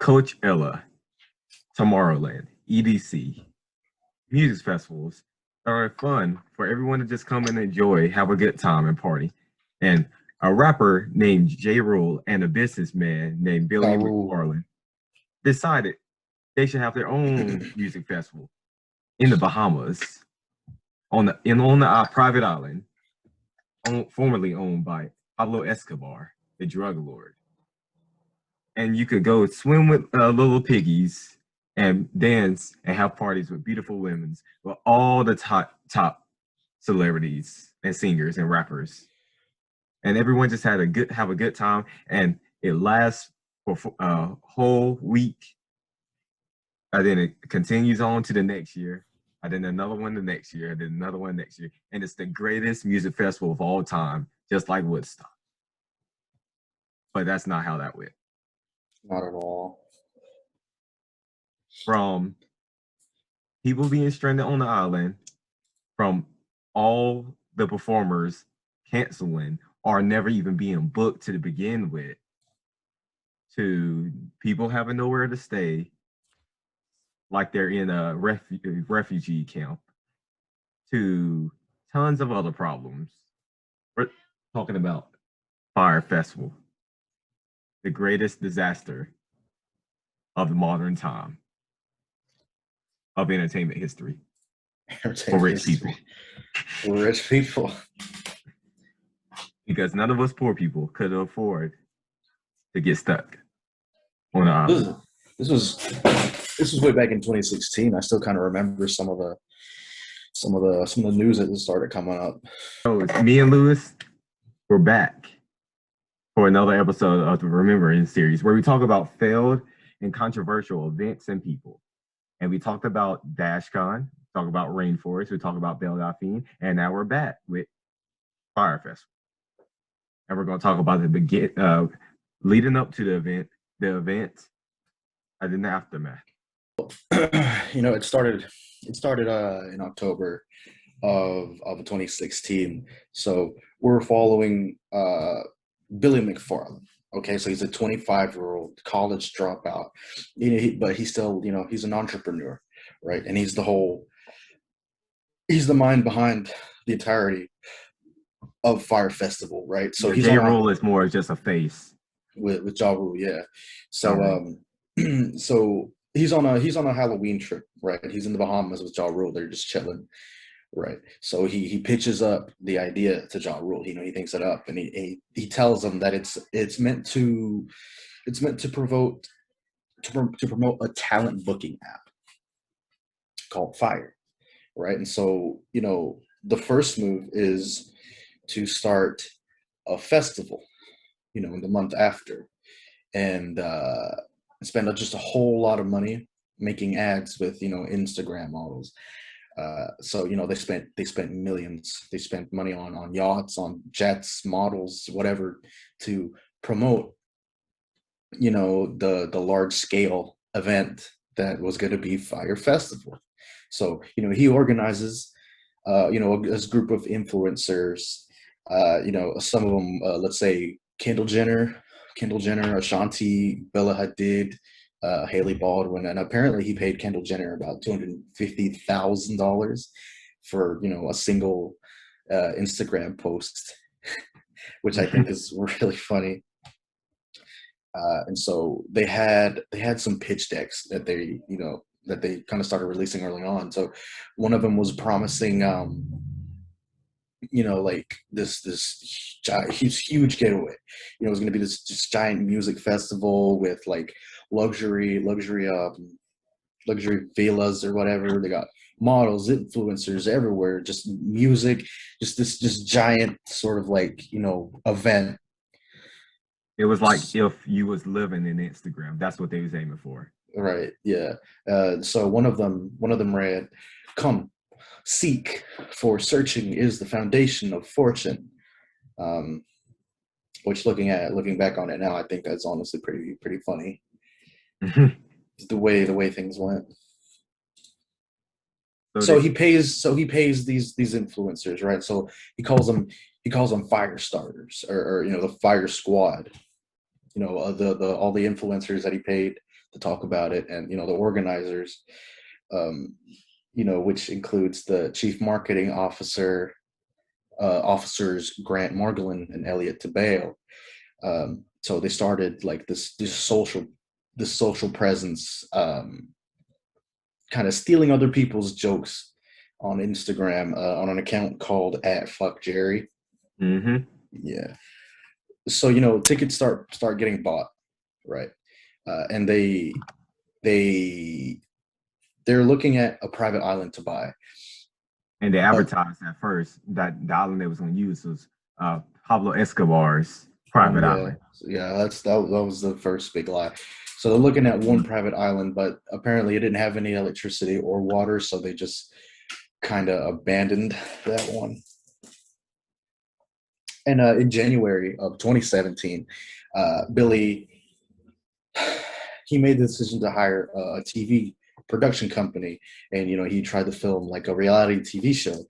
Coachella, Tomorrowland, EDC, music festivals are fun for everyone to just come and enjoy, have a good time and party. And a rapper named J. Rule and a businessman named Ja Billy Rule. McFarland decided they should have their own music festival in the Bahamas on the private island, formerly owned by Pablo Escobar, the drug lord. And you could go swim with little piggies and dance and have parties with beautiful women, with all the top celebrities and singers and rappers, and everyone just have a good time, and it lasts for a whole week, and then it continues on to the next year, and then another one the next year, and then another one next year, and it's the greatest music festival of all time, just like Woodstock. But that's not how that went. Not at all. From people being stranded on the island, from all the performers canceling or never even being booked to begin with, to people having nowhere to stay, like they're in a refugee camp, to tons of other problems. We're talking about Fyre Festival, the greatest disaster of the modern time of entertainment history for rich people. For rich people. Because none of us poor people could afford to get stuck on the island. This was way back in 2016. I still kind of remember some of the news that started coming up. So me and Lewis, we're back for another episode of the Remembering series, where we talk about failed and controversial events and people. And we talked about DashCon, talk about Rainforest, we talk about Belle Dauphine, and now we're back with Fyre Festival. And we're going to talk about the leading up to the event, and then the aftermath. It started in October of 2016. So we're following Billy McFarland. Okay, so he's a 25-year-old college dropout, but he's still, he's an entrepreneur, right? And he's the mind behind the entirety of Fyre Festival, right? So J. Rule is more just a face with Ja Rule, yeah. So so he's on a Halloween trip, right? He's in the Bahamas with Ja Rule. They're just chilling, right? So he pitches up the idea to Ja Rule. He thinks it up, and he tells them that it's meant to promote a talent booking app called Fyre, right? And so the first move is to start a festival, in the month after, and spend just a whole lot of money making ads with Instagram models. So they spent millions. They spent money on yachts, on jets, models, whatever, to promote the large scale event that was going to be Fyre Festival. So he organizes a group of influencers. Some of them, let's say Kendall Jenner, Ashanti, Bella Hadid, Haley Baldwin, and apparently he paid Kendall Jenner about $250,000 for a single Instagram post, which I think is really funny. And so they had some pitch decks that they kind of started releasing early on. So one of them was promising like this huge getaway. It was going to be this just giant music festival with like luxury villas or whatever. They got models, influencers everywhere, just music, just giant sort of like event. It was like if you was living in Instagram. That's what they was aiming for. Right. Yeah. So one of them read, "Come, seek, for searching is the foundation of fortune." Which looking back on it now, I think that's honestly pretty funny. The way things went. So he pays these influencers, right? So he calls them fire starters, or the Fyre squad. the all the influencers that he paid to talk about it, and the organizers, which includes the chief marketing officer, officers Grant Margolin and Elliot Tabeo. So they started like this social presence, kind of stealing other people's jokes on Instagram, on an account called @FuckJerry. Mm-hmm. Yeah. So tickets start getting bought, right? And they're looking at a private island to buy. And they advertised at first that the island they was going to use was Pablo Escobar's private island. Yeah, that was the first big lie. So they're looking at one private island, but apparently it didn't have any electricity or water, so they just kind of abandoned that one. And in January of 2017, Billy, he made the decision to hire a TV production company, and he tried to film like a reality TV show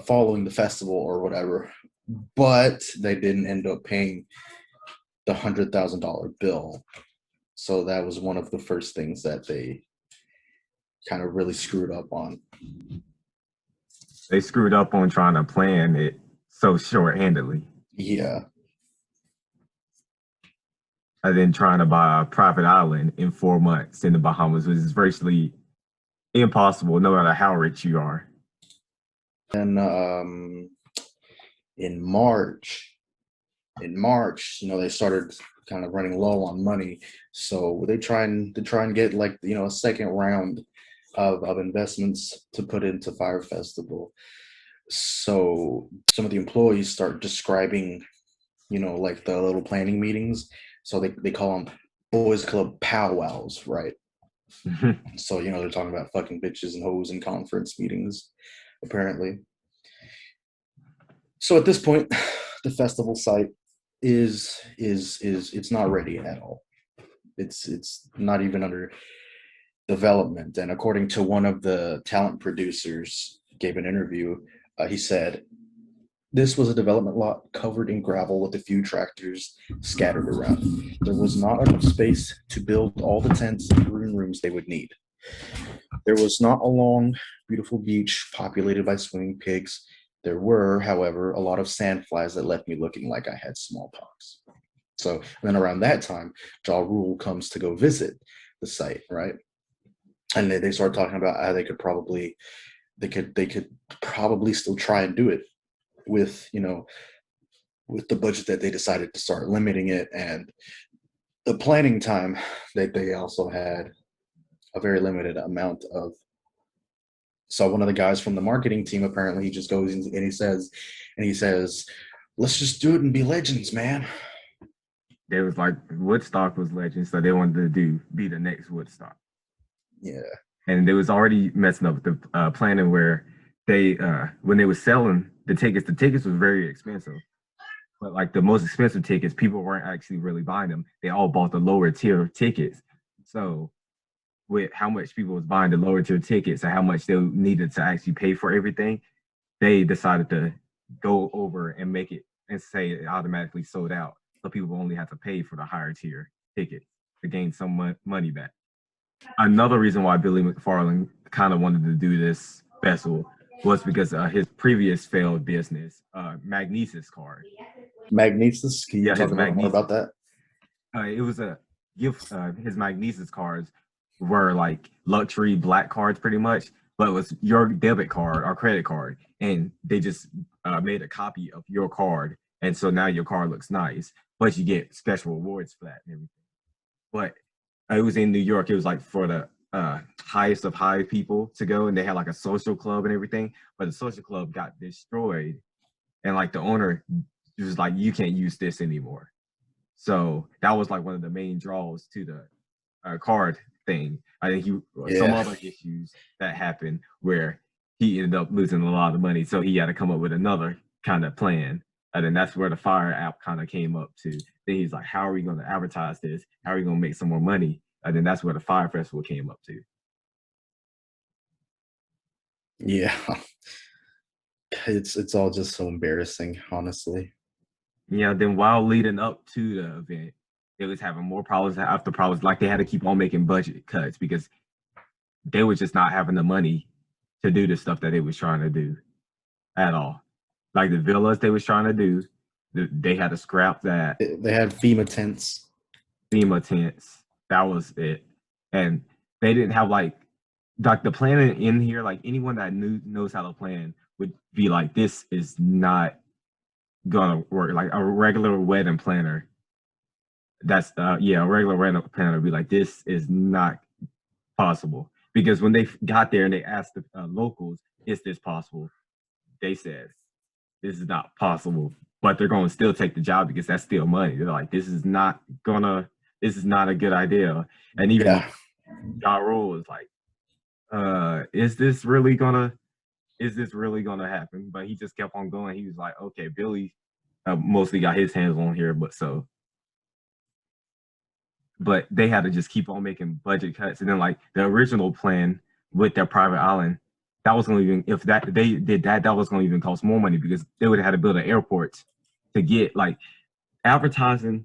following the festival or whatever, but they didn't end up paying the $100,000 bill. So that was one of the first things that they kind of really screwed up on. They screwed up on trying to plan it so short-handedly. Yeah. And then trying to buy a private island in 4 months in the Bahamas, which is virtually impossible no matter how rich you are. And in March, they started kind of running low on money, so they try and get like a second round of investments to put into Fyre Festival. So some of the employees start describing, like the little planning meetings. So they call them boys club powwows, right? So they're talking about fucking bitches and hoes in conference meetings, apparently. So at this point, the festival site is it's not ready at all. It's not even under development. And according to one of the talent producers, gave an interview, he said, "This was a development lot covered in gravel with a few tractors scattered around. There was not enough space to build all the tents and green rooms they would need. There was not a long, beautiful beach populated by swimming pigs. There were, however, a lot of sandflies that left me looking like I had smallpox." So then around that time, Ja Rule comes to go visit the site, right? And they start talking about how they could probably still try and do it with with the budget that they decided to start limiting it, and the planning time that they also had a very limited amount of. So one of the guys from the marketing team, apparently, he just goes and he says, "Let's just do it and be legends, man." They was like, Woodstock was legend, so they wanted to be the next Woodstock. Yeah. And they was already messing up with the planning where they when they were selling the tickets was very expensive. But like the most expensive tickets, people weren't actually really buying them. They all bought the lower tier tickets. So with how much people was buying the lower tier tickets and how much they needed to actually pay for everything, they decided to go over and make it and say it automatically sold out. So people only have to pay for the higher tier ticket to gain some money back. Another reason why Billy McFarland kind of wanted to do this festival was because his previous failed business, Magnesis Card. Magnesis? Can you talk more about that? It was a gift. His Magnesis cards were like luxury black cards pretty much, but it was your debit card or credit card. And they just made a copy of your card. And so now your card looks nice, but you get special rewards for that and everything. But it was in New York. It was like for the highest of high people to go, and they had like a social club and everything. But the social club got destroyed, and like the owner was like, "You can't use this anymore." So that was like one of the main draws to the card thing. I think some other issues that happened where he ended up losing a lot of money, so he had to come up with another kind of plan. And then that's where the Fyre app kind of came up to. Then he's like, "How are we going to advertise this? How are we going to make some more money?" And then that's where the Fyre Festival came up to. Yeah. It's all just so embarrassing, honestly. Yeah, then while leading up to the event, they was having more problems after problems. Like they had to keep on making budget cuts because they were just not having the money to do the stuff that they was trying to do at all. Like the villas they was trying to do, they had to scrap that. They had FEMA tents. FEMA tents. That was it. And they didn't have like the planning in here, like anyone that knows how to plan would be like, this is not gonna work. Like a regular wedding planner, that's a regular wedding planner would be like, this is not possible. Because when they got there and they asked the locals, is this possible? They said, this is not possible, but they're going to still take the job because that's still money. They're like, this is not a good idea. And even Ja Rule was like, is this really gonna happen? But he just kept on going. He was like, okay, Billy mostly got his hands on here, but they had to just keep on making budget cuts. And then like the original plan with their private island, that was going to even, if that they did that was going to even cost more money because they would have had to build an airport to get like advertising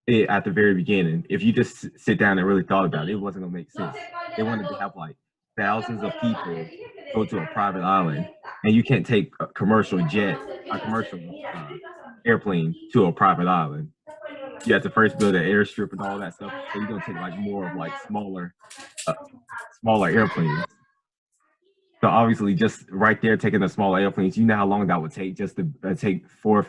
it at the very beginning. If you just sit down and really thought about it, it wasn't going to make sense. They wanted to have like thousands of people go to a private island, and you can't take a commercial airplane to a private island. You have to first build an airstrip and all that stuff. So you're gonna take like more of like smaller airplanes. So obviously, just right there taking the smaller airplanes, you know how long that would take just to take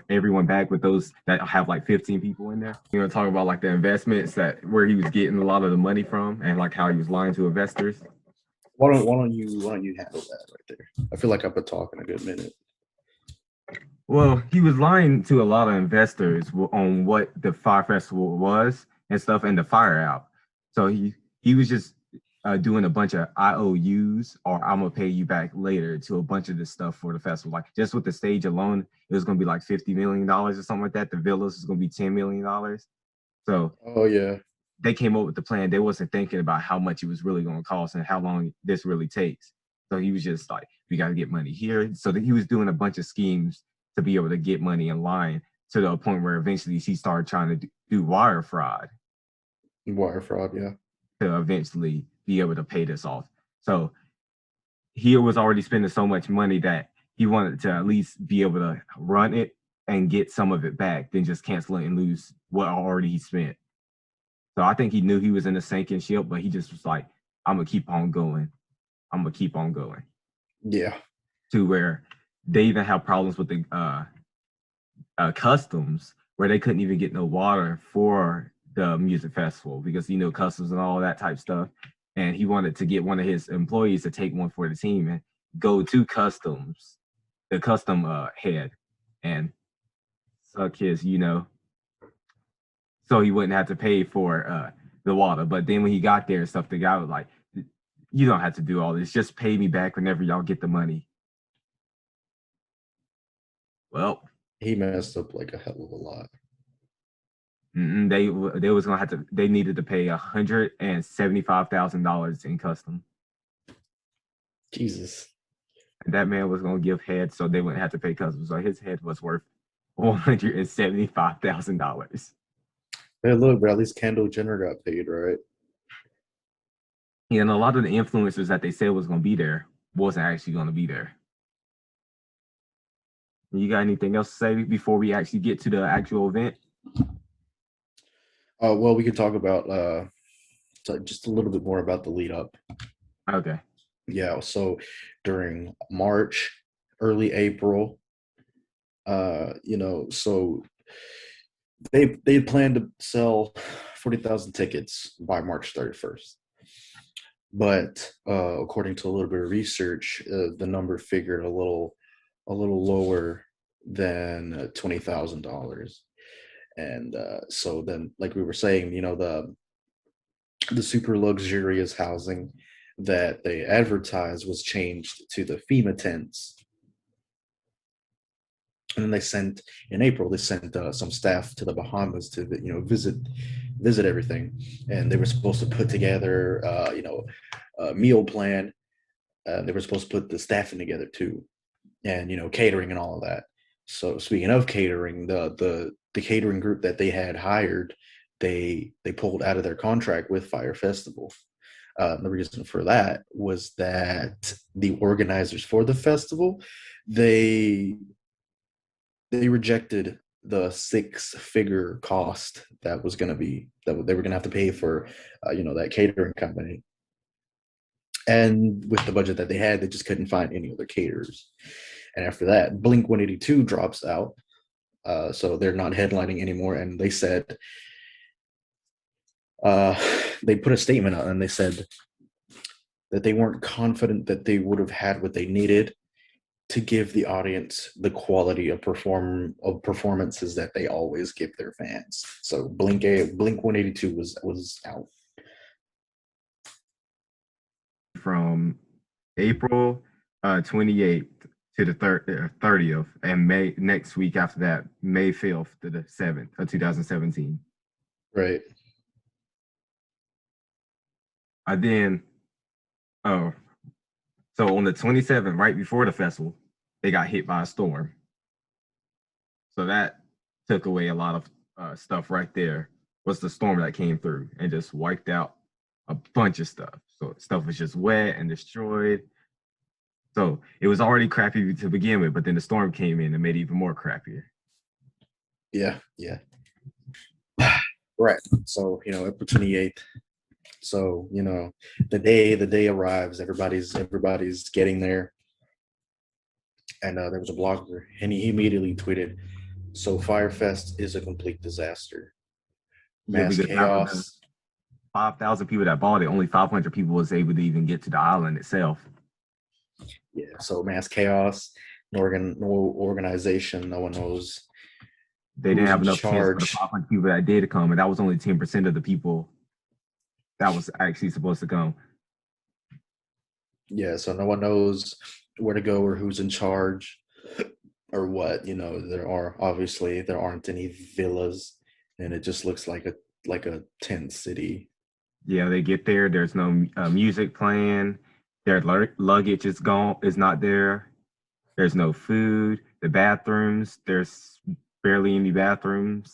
everyone back with those that have like 15 people in there. You know, talk about like the investments that where he was getting a lot of the money from, and like how he was lying to investors. Why don't you handle that right there? I feel like I've been talking a good minute. Well, he was lying to a lot of investors on what the Fyre Festival was and stuff, and the Fyre app. So he was just doing a bunch of IOUs, or I'm gonna pay you back later, to a bunch of this stuff for the festival. Like just with the stage alone, it was gonna be like $50 million or something like that. The villas is gonna be $10 million. So they came up with the plan. They wasn't thinking about how much it was really gonna cost and how long this really takes. So he was just like, we got to get money here. So that he was doing a bunch of schemes to be able to get money in line, to the point where eventually he started trying to do wire fraud. Wire fraud, yeah. To eventually be able to pay this off. So he was already spending so much money that he wanted to at least be able to run it and get some of it back, then just cancel it and lose what already he spent. So I think he knew he was in a sinking ship, but he just was like, I'm gonna keep on going. Yeah. To where they even have problems with the customs, where they couldn't even get no water for the music festival because, you know, customs and all that type stuff. And he wanted to get one of his employees to take one for the team and go to customs, the custom head, and suck his, you know, so he wouldn't have to pay for the water. But then when he got there and stuff, the guy was like, you don't have to do all this. Just pay me back whenever y'all get the money. Well, he messed up like a hell of a lot. They was gonna have to. They needed to pay $175,000 in custom. Jesus. And that man was gonna give head, so they wouldn't have to pay custom. So his head was worth $175,000. Hey, look, bro. At least Kendall Jenner got paid, right? Yeah, and a lot of the influencers that they said was gonna be there wasn't actually gonna be there. You got anything else to say before we actually get to the actual event? Well, we could talk about just a little bit more about the lead up. Okay. Yeah. So during March, early April, you know, so they planned to sell 40,000 tickets by March 31st. But according to a little bit of research, the number figured a little lower than $20,000. And so then, like we were saying, you know, the super luxurious housing that they advertised was changed to the FEMA tents. And then in April, they sent some staff to the Bahamas to, you know, visit everything. And they were supposed to put together, you know, a meal plan. They were supposed to put the staffing together too, and, you know, catering and all of that. So speaking of catering, the the catering group that they had hired, they pulled out of their contract with Fyre Festival. The reason for that was that the organizers for the festival, they rejected the six-figure cost that was going to be that they were going to have to pay for, that catering company. And with the budget that they had, they just couldn't find any other caterers. And after that, Blink 182 drops out, so they're not headlining anymore. And they said they put a statement out, and they said that they weren't confident that they would have had what they needed to give the audience the quality of performances that they always give their fans. So Blink 182 was out. From April 28th to the 30th, and May next week after that, May 5th to the 7th of 2017. Right. So on the 27th, right before the festival, they got hit by a storm. So that took away a lot of stuff right there. Was the storm that came through and just wiped out a bunch of stuff. So stuff was just wet and destroyed. So it was already crappy to begin with, but then the storm came in and made it even more crappier. Yeah. Right. So, April 28th. So, the day arrives, everybody's getting there. And there was a blogger, and he immediately tweeted, "So Firefest is a complete disaster. Mass chaos. 5,000 people that bought it, only 500 people was able to even get to the island itself." Yeah, so mass chaos, no organization, no one knows. They didn't have enough chance for the 500 people that did come, and that was only 10% of the people that was actually supposed to come. Yeah, so no one knows where to go or who's in charge or what. There aren't any villas, and it just looks like a tent city. Yeah, they get there. There's no music playing. Their luggage is not there. There's no food. The bathrooms, there's barely any bathrooms.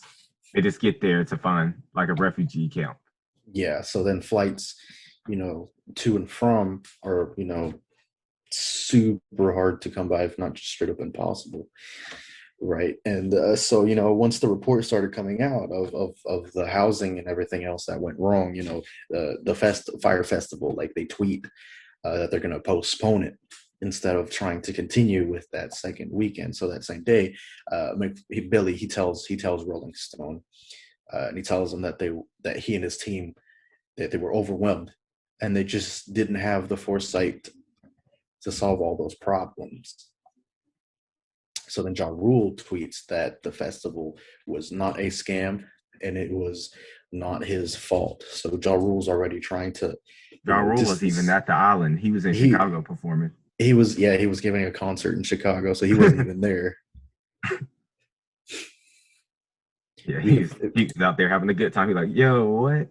They just get there to find like a refugee camp. Yeah, so then flights, to and from are, super hard to come by, if not just straight up impossible. Right. And so, once the report started coming out of the housing and everything else that went wrong, the Fyre Festival, like they tweet that they're going to postpone it instead of trying to continue with that second weekend. So that same day, Billy, he tells Rolling Stone, and he tells them that he and his team, that they were overwhelmed and they just didn't have the foresight to solve all those problems. So then Ja Rule tweets that the festival was not a scam and it was not his fault. So Ja Rule's already trying to. Ja Rule was even at the island. He was in Chicago performing. He was giving a concert in Chicago, so he wasn't even there. Yeah, he was out there having a good time. He's like, "Yo, what?"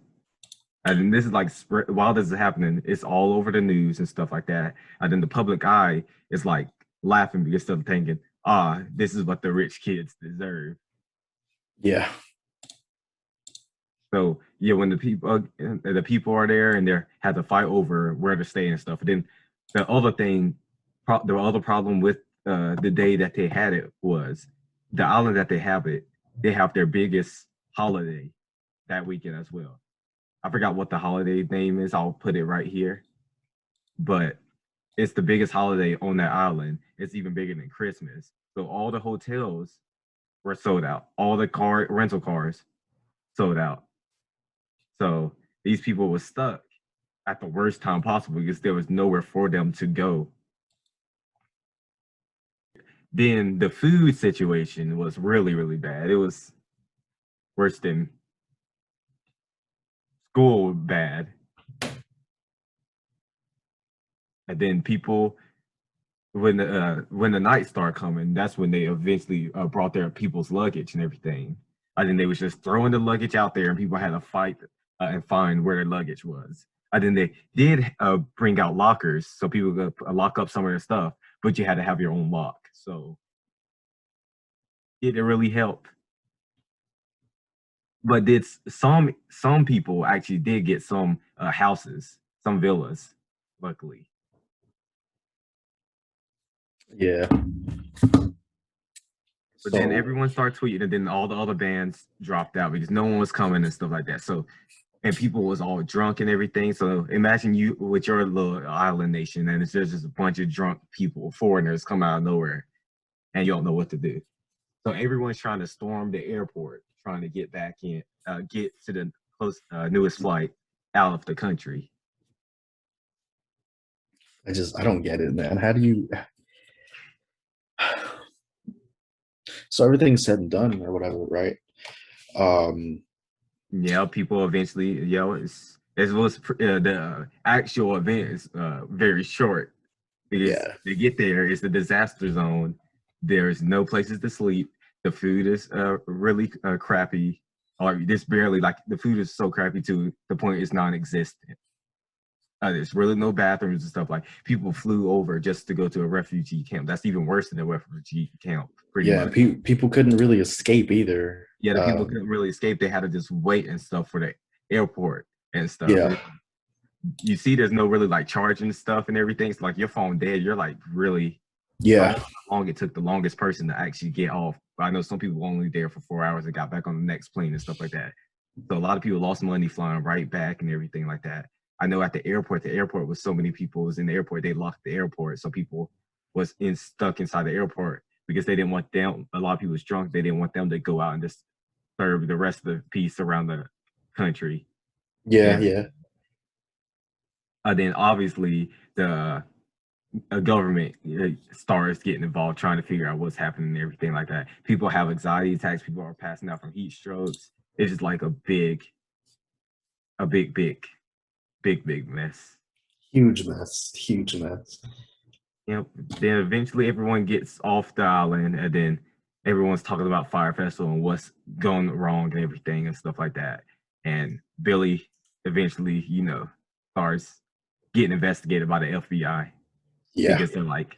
And this is like, while this is happening, it's all over the news and stuff like that. And then the public eye is like laughing because they're thinking, this is what the rich kids deserve. Yeah. So yeah, when the people are there and they have to fight over where to stay and stuff. And then the other problem with the day that they had it was the island that they have their biggest holiday that weekend as well. I forgot what the holiday name is. I'll put it right here. But it's the biggest holiday on that island. It's even bigger than Christmas. So all the hotels were sold out. All the rental cars sold out. So these people were stuck at the worst time possible because there was nowhere for them to go. Then the food situation was really, really bad. It was worse than school bad. And then people, when the night started coming, that's when they eventually brought their people's luggage and everything. And then they was just throwing the luggage out there, and people had to fight and find where their luggage was. And then they did bring out lockers so people could lock up some of their stuff, but you had to have your own lock. So it really helped. But did some people actually did get some houses, some villas, luckily. Yeah. But then So everyone started tweeting, and then all the other bands dropped out because no one was coming and stuff like that. So, and people was all drunk and everything. So imagine you with your little island nation, and it's just a bunch of drunk people, foreigners come out of nowhere, and you don't know what to do. So everyone's trying to storm the airport, trying to get back in, get to the newest flight out of the country. I don't get it, man. How do you? So everything's said and done or whatever, right? Yeah, people eventually, it was the actual event is very short because Yeah. they get there, it's a disaster zone. There's no places to sleep. The food is really crappy, or this barely like the food is so crappy to the point it's non-existent. There's really no bathrooms and stuff. Like people flew over just to go to a refugee camp. That's even worse than a refugee camp, pretty Yeah. much. People couldn't really escape either. Yeah, the people couldn't really escape. They had to just wait and stuff for the airport and stuff. Yeah. You see, there's no really like charging stuff and everything. It's like your phone dead. You're like really, Yeah. how long it took the longest person to actually get off. I know some people were only there for 4 hours and got back on the next plane and stuff like that. So a lot of people lost money flying right back and everything like that. I know at the airport was so many people was in the airport, they locked the airport. So people was stuck inside the airport because they didn't want them, a lot of people was drunk. They didn't want them to go out and just serve the rest of the peace around the country. Yeah. And Yeah. then obviously the government starts getting involved, trying to figure out what's happening and everything like that. People have anxiety attacks. People are passing out from heat strokes. It's just like a big mess. Huge mess. Huge mess. Then eventually everyone gets off the island, and then everyone's talking about Fyre Festival and what's going wrong and everything and stuff like that. And Billy eventually, starts getting investigated by the FBI Yeah. because they're like,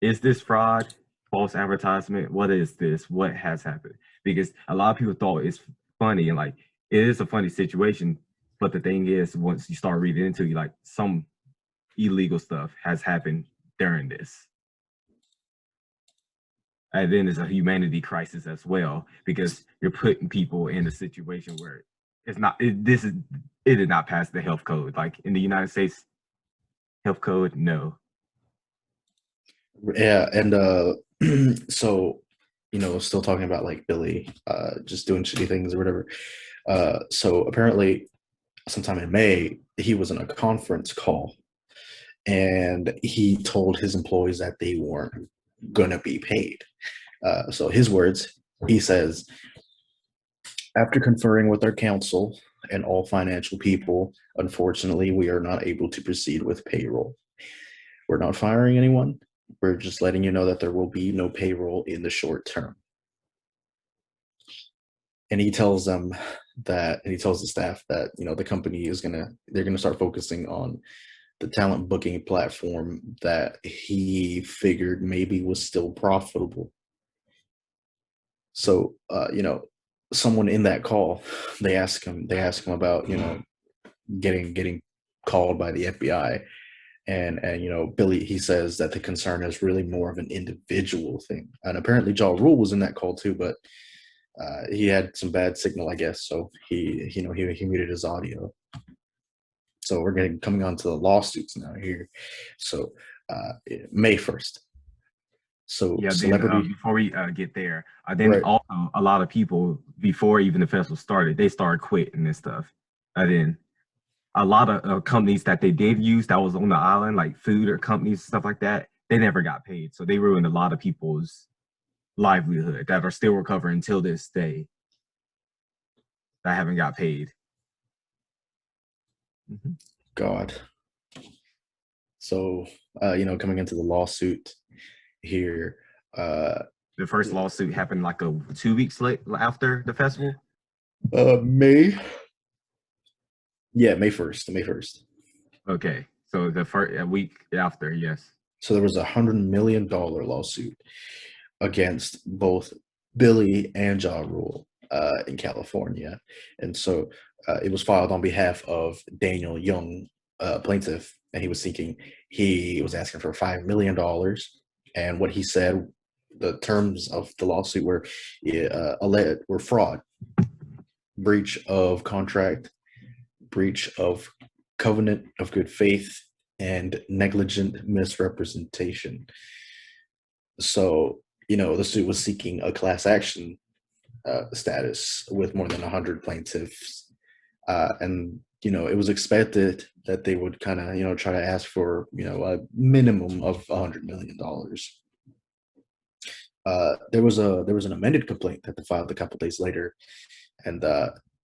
is this fraud, false advertisement? What is this? What has happened? Because a lot of people thought it's funny and like it is a funny situation, but the thing is, once you start reading into it, like some illegal stuff has happened during this. And then there's a humanity crisis as well because you're putting people in a situation where it's not. It did not pass the health code. Like in the United States, health code, no. Yeah. And so still talking about like Billy just doing shitty things or whatever. So apparently sometime in May, he was in a conference call and he told his employees that they weren't gonna be paid. So his words, he says, after conferring with our council and all financial people, unfortunately, we are not able to proceed with payroll. We're not firing anyone. We're just letting you know that there will be no payroll in the short term. And he tells them that, and he tells the staff that, the company they're gonna start focusing on the talent booking platform that he figured maybe was still profitable. So, someone in that call, they ask him about, getting called by the FBI. And Billy, he says that the concern is really more of an individual thing. And apparently Ja Rule was in that call too, but he had some bad signal, I guess. So he muted his audio. So we're coming on to the lawsuits now here. So May 1st. So Yeah, celebrity. then before we get there, then Right. also a lot of people before even the festival started, they started quitting and stuff. And then a lot of companies that they did use that was on the island, like food or companies stuff like that, they never got paid. So they ruined a lot of people's livelihood that are still recovering until this day that haven't got paid. God. So coming into the lawsuit here. The first lawsuit happened like 2 weeks after the festival. May. Yeah, May 1st. May 1st. Okay, so the first a week after, yes. So there was $100 million lawsuit against both Billy and Ja Rule. in California, and so it was filed on behalf of Daniel Young, plaintiff, and he was asking for $5 million, and what he said, the terms of the lawsuit were fraud, breach of contract, breach of covenant of good faith, and negligent misrepresentation. So, the suit was seeking a class action status with more than 100 plaintiffs. And, it was expected that they would kind of, try to ask for, a minimum of $100 million. There was an amended complaint that they filed a couple days later, and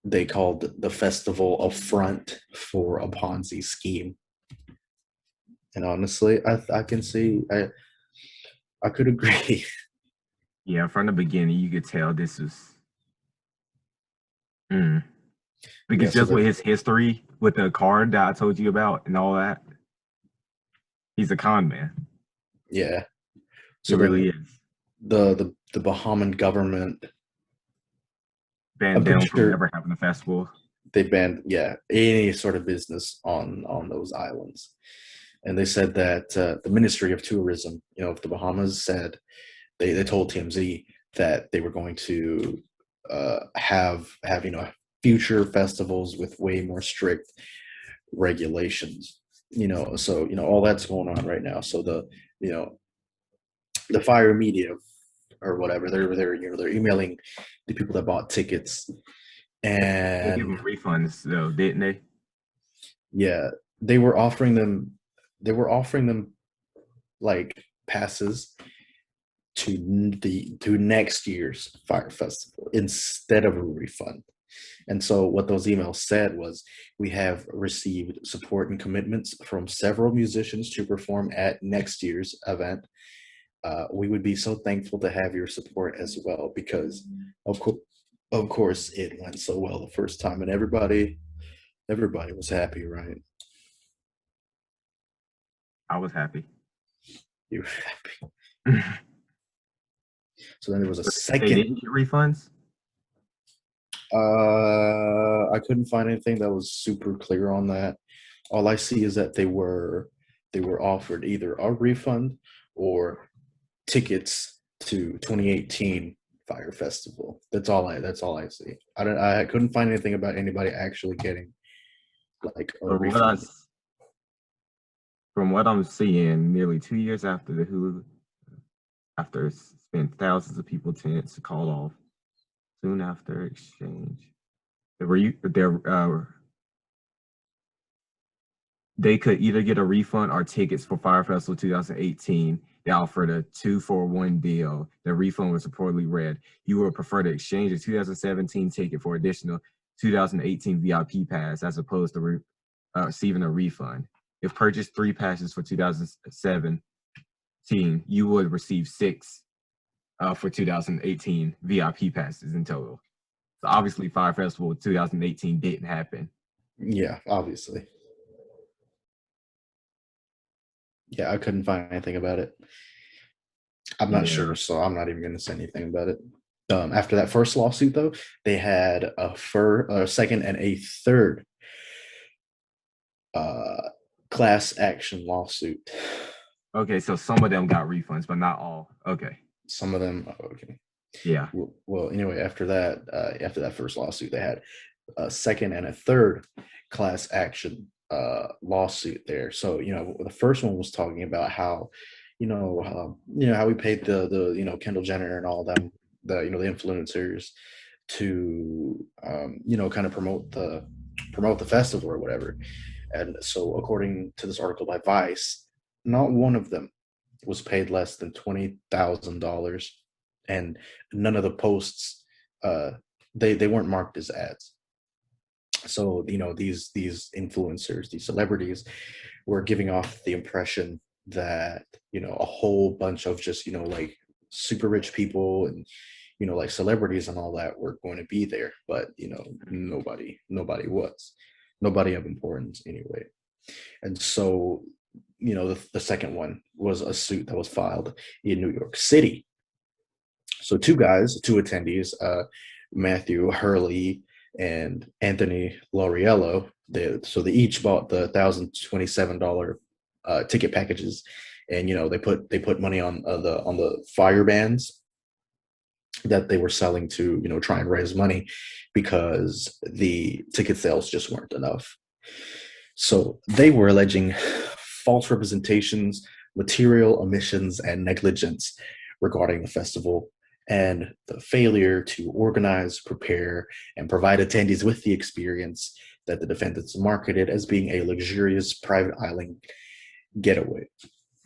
they called the festival a front for a Ponzi scheme. And honestly, I can see, I could agree. Yeah, from the beginning, you could tell this was because Yeah, just with his history with the card that I told you about and all that, he's a con man. Yeah, so he really is. The Bahamian government banned them from ever having a festival. They banned any sort of business on those islands, and they said that the Ministry of Tourism, of the Bahamas, said they told TMZ that they were going to have future festivals with way more strict regulations. So all that's going on right now. So the Fyre media or whatever, they're emailing the people that bought tickets, and they gave them refunds though, didn't they? Yeah, they were offering them like passes to next year's Fyre Festival instead of a refund. And so what those emails said was, we have received support and commitments from several musicians to perform at next year's event. We would be so thankful to have your support as well, because of course it went so well the first time, and everybody was happy, right? I was happy. You were happy. So then there was a second. They didn't get refunds? I couldn't find anything that was super clear on that. All I see is that they were offered either a refund or tickets to 2018 Fyre Festival. That's all I see. I couldn't find anything about anybody actually getting like a refund. From what I'm seeing, nearly 2 years after the Hulu, after it's been thousands of people tents to call off, soon after exchange, they could either get a refund or tickets for Fyre Festival 2018. They offered a 2-for-1 deal. The refund was reportedly read: you would prefer to exchange a 2017 ticket for additional 2018 VIP pass as opposed to receiving a refund. If purchased 3 passes for 2017, you would receive 6 for 2018 VIP passes in total. So obviously, Fyre Festival 2018 didn't happen. Yeah, obviously. Yeah, I couldn't find anything about it. I'm not sure, so I'm not even going to say anything about it. After that first lawsuit, though, they had a second and a third class action lawsuit. Okay, so some of them got refunds, but not all. Okay. Some of them, okay. Yeah. Well, anyway, after that first lawsuit, they had a second and a third class action lawsuit there. So the first one was talking about how how we paid the Kendall Jenner and all them, the influencers to kind of promote the festival or whatever. And so according to this article by Vice, not one of them was paid less than $20,000, and none of the posts they weren't marked as ads. So these influencers, these celebrities, were giving off the impression that a whole bunch of just like super rich people and like celebrities and all that were going to be there, but nobody was, nobody of importance anyway. And so the second one was a suit that was filed in New York City. So two attendees, Matthew Hurley and Anthony Lauriello. So they each bought the $1,027 ticket packages, and they put money on the Fyre bands that they were selling to try and raise money because the ticket sales just weren't enough. So they were alleging false representations, material omissions, and negligence regarding the festival, and the failure to organize, prepare, and provide attendees with the experience that the defendants marketed as being a luxurious private island getaway.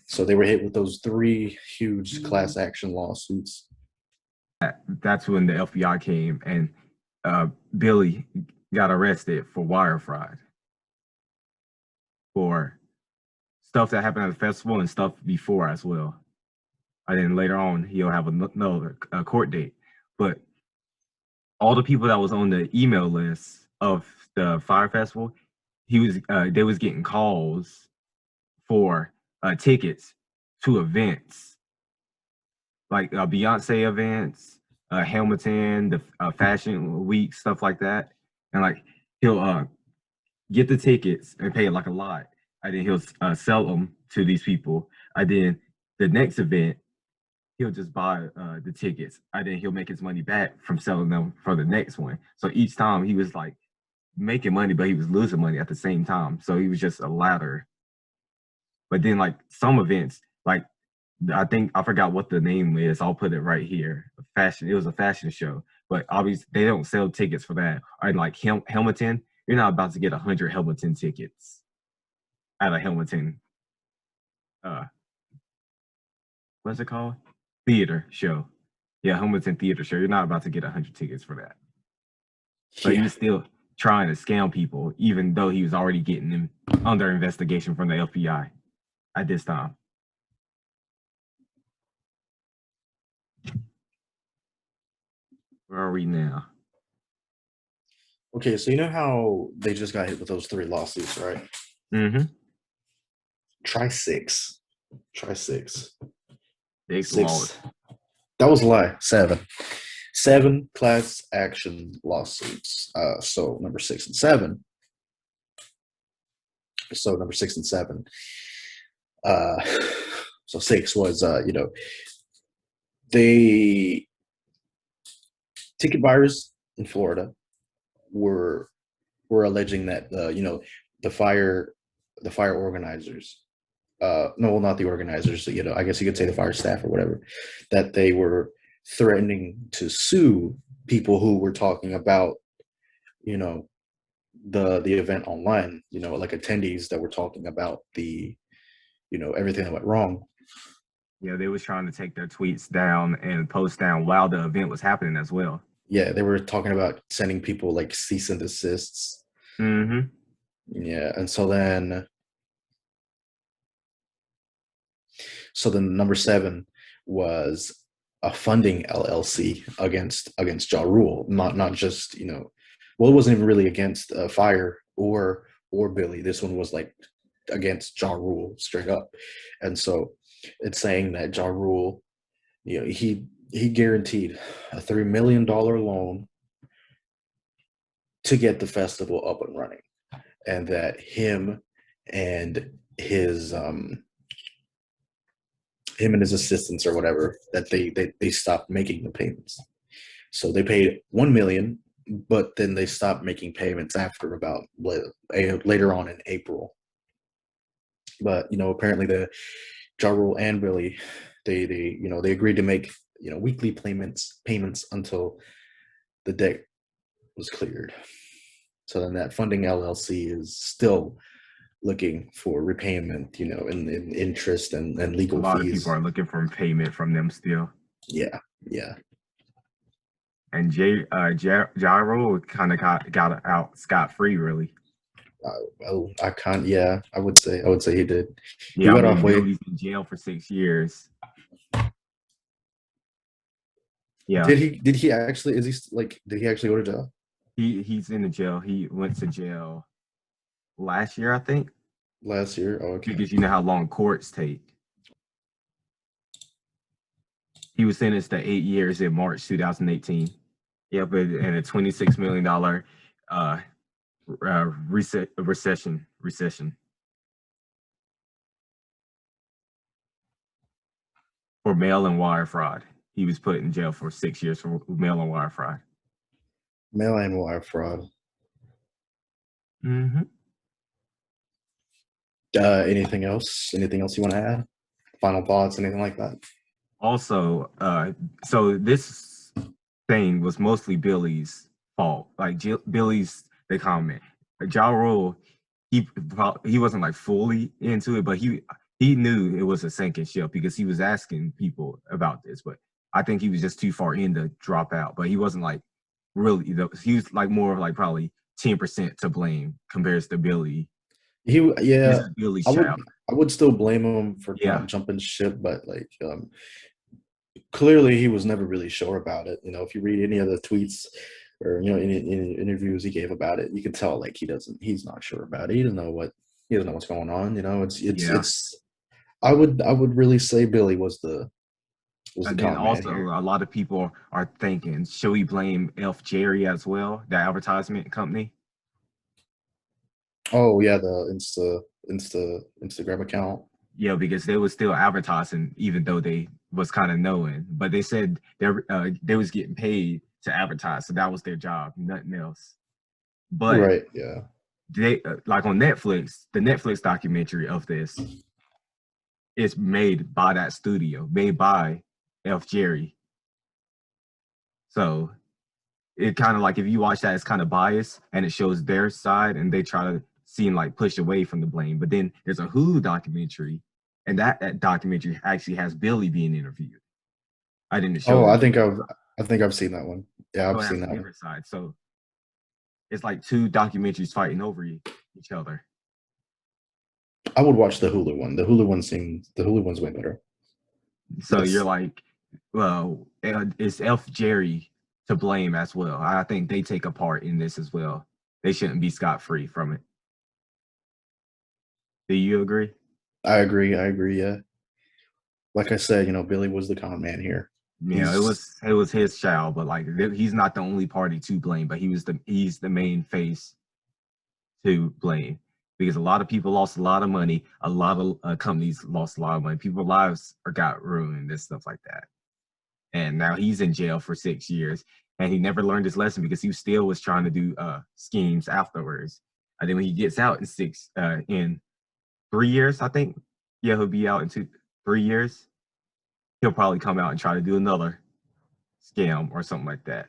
So they were hit with those 3 huge class action lawsuits. That's when the FBI came, and Billy got arrested for wire fraud, for stuff that happened at the festival and stuff before as well. And then later on, he'll have another court date. But all the people that was on the email list of the Fyre Festival, they was getting calls for tickets to events, like Beyonce events, Hamilton, the Fashion Week, stuff like that. And like he'll get the tickets and pay like a lot, and then he'll sell them to these people. And then the next event, he'll just buy the tickets, and then he'll make his money back from selling them for the next one. So each time he was like making money, but he was losing money at the same time. So he was just a ladder. But then like some events, like I forgot what the name is. I'll put it right here. It was a fashion show, but obviously they don't sell tickets for that. Or like Hamilton, you're not about to get 100 Hamilton tickets at a Hamilton. What's it called? Theater show. Yeah, Hamilton theater show. You're not about to get 100 tickets for that. So he was still trying to scam people, even though he was already getting them under investigation from the FBI at this time. Where are we now? Okay, so you know how they just got hit with those 3 lawsuits, right? Mm-hmm. Try 6. Try 6. 6. That was a lie. 7. 7 class action lawsuits. So number 6 and 7. So 6 was they ticket buyers in Florida were alleging that the Fyre organizers, no, not the organizers, I guess you could say the Fyre staff or whatever, that they were threatening to sue people who were talking about the event online, like attendees that were talking about the everything that went wrong. Yeah, they was trying to take their tweets down and post down while the event was happening as well. Yeah, they were talking about sending people like cease and desists. Mm-hmm. Yeah, and so then number 7 was a funding LLC against Ja Rule, not just well, it wasn't even really against Fyre or Billy. This one was like against Ja Rule straight up, and so it's saying that Ja Rule, he guaranteed a $3 million loan to get the festival up and running, and that him and his assistants or whatever, that they stopped making the payments. So they paid $1 million, but then they stopped making payments after about later on in April. But apparently the Ja Rule and Billy, they agreed to make weekly payments until the debt was cleared. So then that funding LLC is still looking for repayment, in interest and legal fees. A lot of people are looking for payment from them still. Yeah. And Ja Rule kind of got out scot-free, really. I would say he did. Yeah, he got off Billy's in jail for 6 years. Yeah. Did he actually go to jail? He's in the jail. He went to jail last year, I think. Last year? Oh, okay. Because you know how long courts take. He was sentenced to 8 years in March 2018. Yeah, but and a $26 million recession for mail and wire fraud. He was put in jail for 6 years for mail and wire fraud. Mail and wire fraud. Mm-hmm. Anything else? Anything else you want to add? Final thoughts? Anything like that? Also, so this thing was mostly Billy's fault. Like Billy's the comment. Ja Rule, he wasn't like fully into it, but he knew it was a sinking ship because he was asking people about this. But I think he was just too far in to drop out. But he wasn't like really. He was like more of like probably 10% to blame compared to Billy. Yeah, Billy's I would child. I would still blame him for Yeah. not jumping ship, but like clearly he was never really sure about it. You know, if you read any of the tweets or any interviews he gave about it, you can tell like he's not sure about it. He doesn't know what's going on. You know, it's I would really say Billy was the And then con man also here. a lot of people are thinking, should we blame F Jerry as well, the advertisement company? Oh yeah, the Instagram account. Yeah, because they was still advertising even though they was kind of knowing, but they said they was getting paid to advertise, so that was their job, nothing else. But Right, yeah. they like on Netflix, the Netflix documentary of this is made by that studio, made by F Jerry. So it kind of like if you watch that, it's kind of biased and it shows their side and they try to seem like push away from the blame. But then there's a Hulu documentary, and that documentary actually has Billy being interviewed. I didn't show. Oh, I think I've seen that one. Yeah, I've seen that one. Side. So it's like two documentaries fighting over each other. I would watch the Hulu one. The Hulu one's way better. So yes. You're like, well, it's F Jerry to blame as well. I think they take a part in this as well. They shouldn't be scot-free from it. Do you agree? I agree. Yeah. Like I said, Billy was the con man here. Yeah, it was his child, but like he's not the only party to blame, but he's the main face to blame because a lot of people lost a lot of money. A lot of companies lost a lot of money. People's lives got ruined and stuff like that. And now he's in jail for 6 years, and he never learned his lesson because he still was trying to do schemes afterwards. And then when he gets out in 3 years, I think, yeah, he'll be out in 3 years. He'll probably come out and try to do another scam or something like that.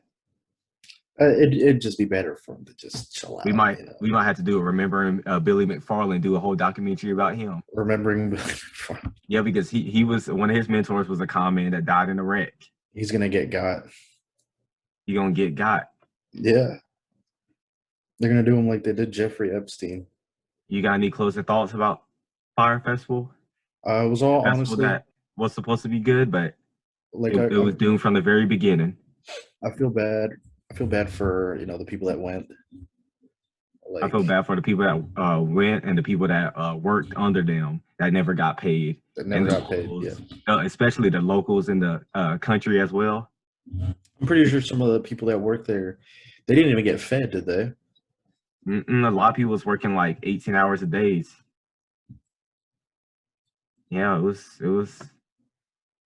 It'd just be better for him to just chill out. We might have to do it. Remembering Billy McFarland, do a whole documentary about him. Remembering Billy McFarland. Yeah, because he was one of his mentors was a con man that died in a wreck. He's gonna get got. He's gonna get got. Yeah, they're gonna do him like they did Jeffrey Epstein. You got any closing thoughts about Fyre Festival? It was all honestly that was supposed to be good, but like it was doomed from the very beginning. I feel bad. I feel bad for the people that went. Like, I feel bad for the people that went and the people that worked under them that never got paid. That never got paid. Yeah, especially the locals in the country as well. I'm pretty sure some of the people that worked there, they didn't even get fed, did they? A lot of people was working like 18 hours a day. Yeah, it was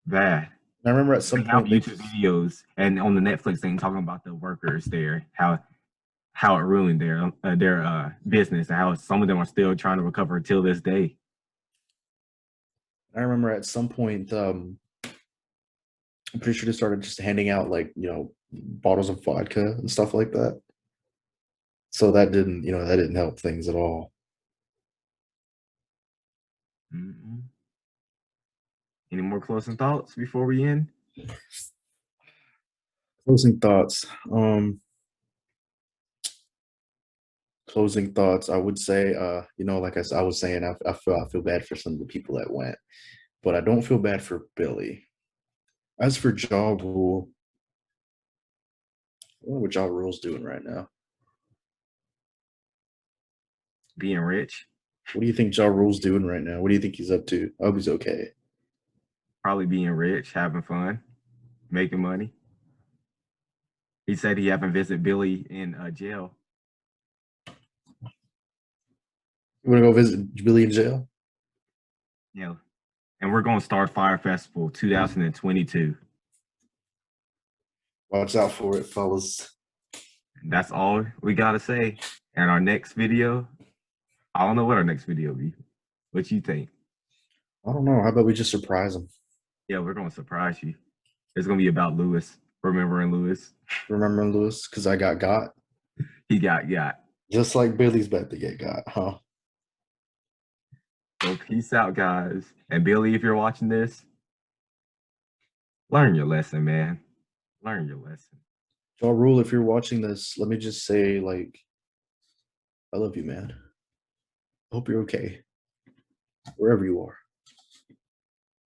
bad. I remember at some point YouTube videos and on the Netflix thing talking about the workers there, how it ruined their business, and how some of them are still trying to recover until this day. I remember at some point, I'm pretty sure they started just handing out like bottles of vodka and stuff like that. So that didn't help things at all. Mm-hmm. Any more closing thoughts before we end? Closing thoughts. Closing thoughts. I would say, like I was saying, I feel bad for some of the people that went, but I don't feel bad for Billy. As for Ja Rule, I wonder what Ja Rule's doing right now. Being rich. What do you think Ja Rule's doing right now? What do you think he's up to? I hope he's okay. Probably being rich, having fun, making money. He said he haven't visited Billy in jail. You want to go visit Billy in jail? Yeah. And we're going to start Fyre Festival 2022. Watch out for it, fellas. That's all we got to say. And our next video, I don't know what our next video will be. What you think? I don't know. How about we just surprise him? Yeah, we're going to surprise you. It's going to be about Lewis. Remembering Lewis. Remember Lewis? Because I got. He got. Just like Billy's about to get got, huh? So peace out, guys. And Billy, if you're watching this, learn your lesson, man. Learn your lesson. Ja Rule, if you're watching this, let me just say, like, I love you, man. Hope you're okay. Wherever you are.